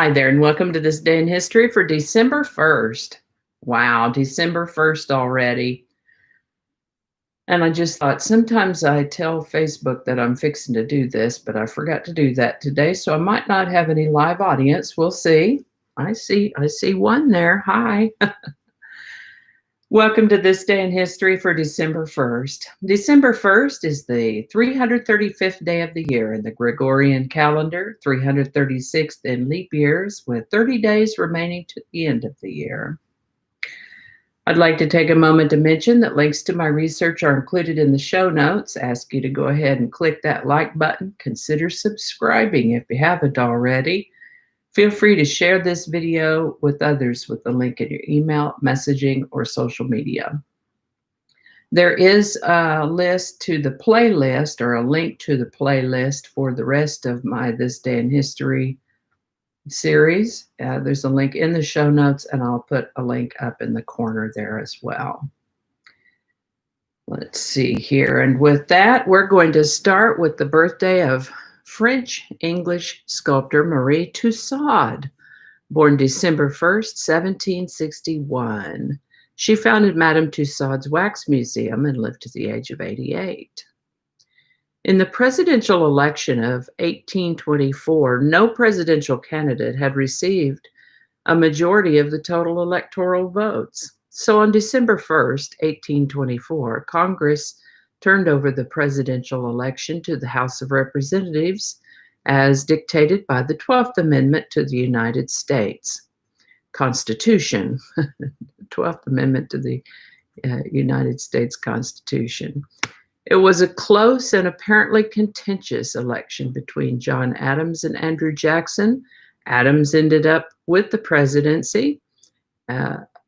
Hi there, and welcome to this day in history for December 1st. Wow, December 1st already. And I just thought sometimes I tell Facebook that I'm fixing to do this, but I forgot to do that today, so I might not have any live audience. We'll see. I see one there. Hi. Welcome to this day in history for December 1st. December 1st is the 335th day of the year in the Gregorian calendar, 336th in leap years, with 30 days remaining to the end of the year. I'd like to take a moment to mention that links to my research are included in the show notes. Ask you to go ahead and click that like button. Consider subscribing if you haven't already. Feel free to share this video with others with the link in your email, messaging, or social media. There is a list to the playlist or a link to the playlist for the rest of my This Day in History series. There's a link in the show notes, and I'll put a link up in the corner there as well. Let's see here. And with that, we're going to start with the birthday of French-English sculptor Marie Tussaud, born December 1st, 1761. She founded Madame Tussaud's Wax Museum and lived to the age of 88. In the presidential election of 1824, no presidential candidate had received a majority of the total electoral votes. So on December 1st, 1824, Congress turned over the presidential election to the House of Representatives as dictated by the 12th Amendment to the United States Constitution, 12th Amendment to the United States Constitution. It was a close and apparently contentious election between John Adams and Andrew Jackson. Adams ended up with the presidency.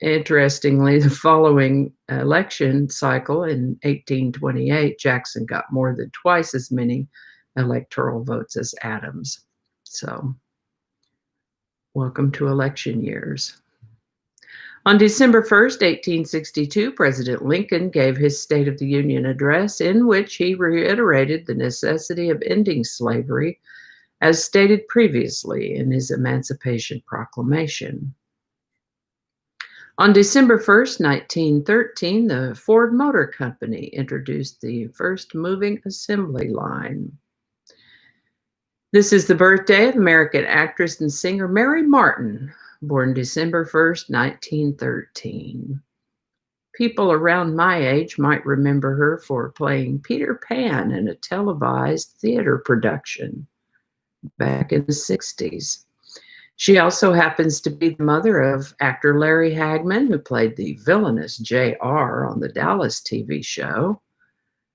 Interestingly, the following election cycle in 1828, Jackson got more than twice as many electoral votes as Adams. So, welcome to election years. On December 1st, 1862, President Lincoln gave his State of the Union address in which he reiterated the necessity of ending slavery, as stated previously in his Emancipation Proclamation. On December 1st, 1913, the Ford Motor Company introduced the first moving assembly line. This is the birthday of American actress and singer Mary Martin, born December 1st, 1913. People around my age might remember her for playing Peter Pan in a televised theater production back in the 60s. She also happens to be the mother of actor Larry Hagman, who played the villainous J.R. on the Dallas TV show.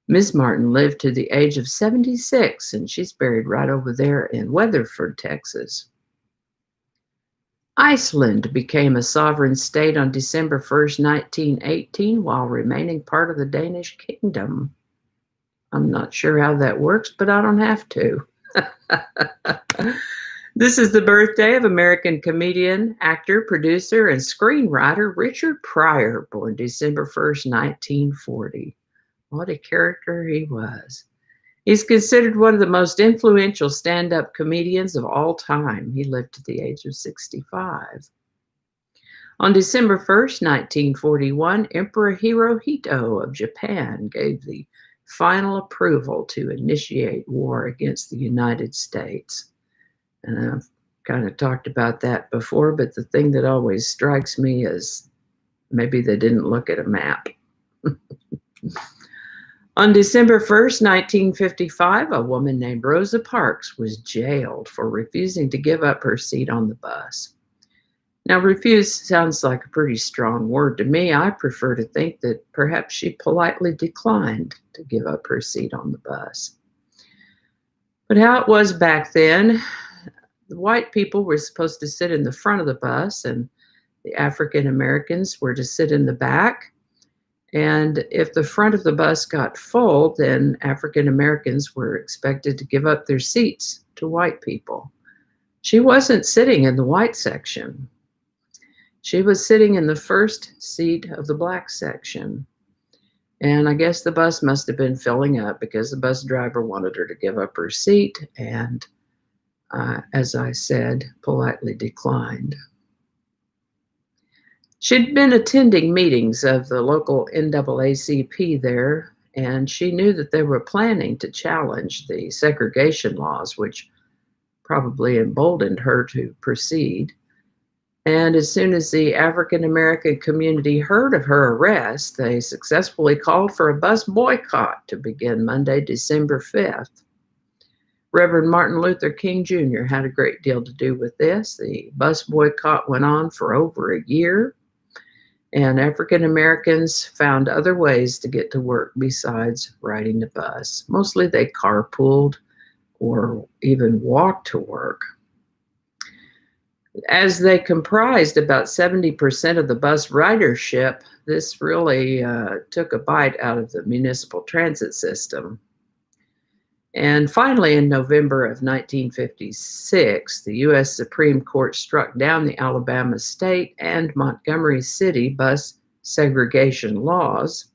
Ms. Martin lived to the age of 76, and she's buried right over there in Weatherford, Texas. Iceland became a sovereign state on December 1st, 1918, while remaining part of the Danish kingdom. I'm not sure how that works, but I don't have to. This is the birthday of American comedian, actor, producer, and screenwriter Richard Pryor, born December 1st, 1940. What a character he was. He's considered one of the most influential stand-up comedians of all time. He lived to the age of 65. On December 1st, 1941, Emperor Hirohito of Japan gave the final approval to initiate war against the United States. And I've kind of talked about that before, but the thing that always strikes me is maybe they didn't look at a map. On December 1st, 1955, a woman named Rosa Parks was jailed for refusing to give up her seat on the bus. Now, refuse sounds like a pretty strong word to me. I prefer to think that perhaps she politely declined to give up her seat on the bus. But how it was back then, the white people were supposed to sit in the front of the bus, and the African Americans were to sit in the back. And if the front of the bus got full, then African Americans were expected to give up their seats to white people. She wasn't sitting in the white section. She was sitting in the first seat of the black section. And I guess the bus must have been filling up because the bus driver wanted her to give up her seat. And as I said, politely declined. She'd been attending meetings of the local NAACP there, and she knew that they were planning to challenge the segregation laws, which probably emboldened her to proceed. And as soon as the African American community heard of her arrest, they successfully called for a bus boycott to begin Monday, December 5th. Reverend Martin Luther King Jr. had a great deal to do with this. The bus boycott went on for over a year, and African Americans found other ways to get to work besides riding the bus. Mostly they carpooled or even walked to work. As they comprised about 70% of the bus ridership, this really took a bite out of the municipal transit system. And finally, in November of 1956, the U.S. Supreme Court struck down the Alabama State and Montgomery City bus segregation laws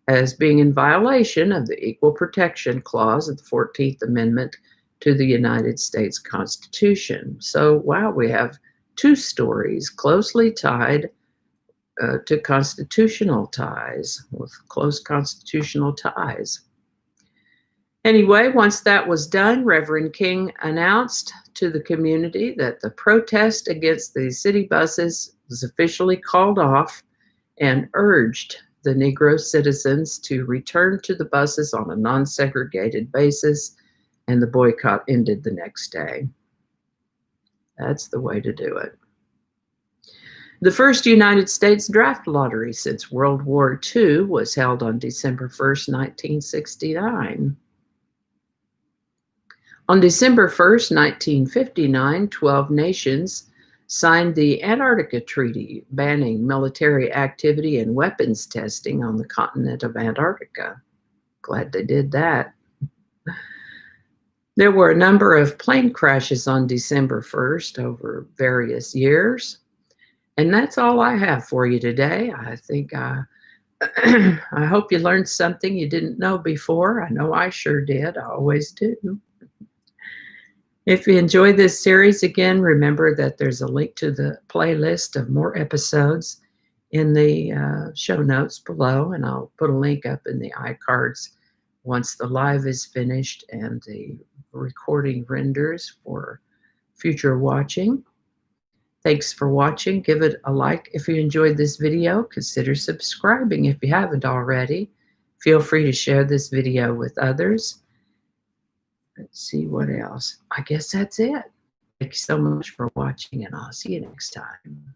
as being in violation of the Equal Protection Clause of the 14th Amendment to the United States Constitution. So, wow, we have two stories closely tied to constitutional ties, with close constitutional ties. Anyway, once that was done, Reverend King announced to the community that the protest against the city buses was officially called off and urged the Negro citizens to return to the buses on a non-segregated basis, and the boycott ended the next day. That's the way to do it. The first United States draft lottery since World War II was held on December 1st, 1969. On December 1st, 1959, 12 nations signed the Antarctica Treaty, banning military activity and weapons testing on the continent of Antarctica. Glad they did that. There were a number of plane crashes on December 1st over various years. And that's all I have for you today. I think I hope you learned something you didn't know before. I know I sure did. I always do. If you enjoyed this series, again, remember that there's a link to the playlist of more episodes in the show notes below, and I'll put a link up in the iCards once the live is finished and the recording renders for future watching. Thanks for watching. Give it a like if you enjoyed this video. Consider subscribing if you haven't already. Feel free to share this video with others. Let's see what else. I guess that's it. Thank you so much for watching, and I'll see you next time.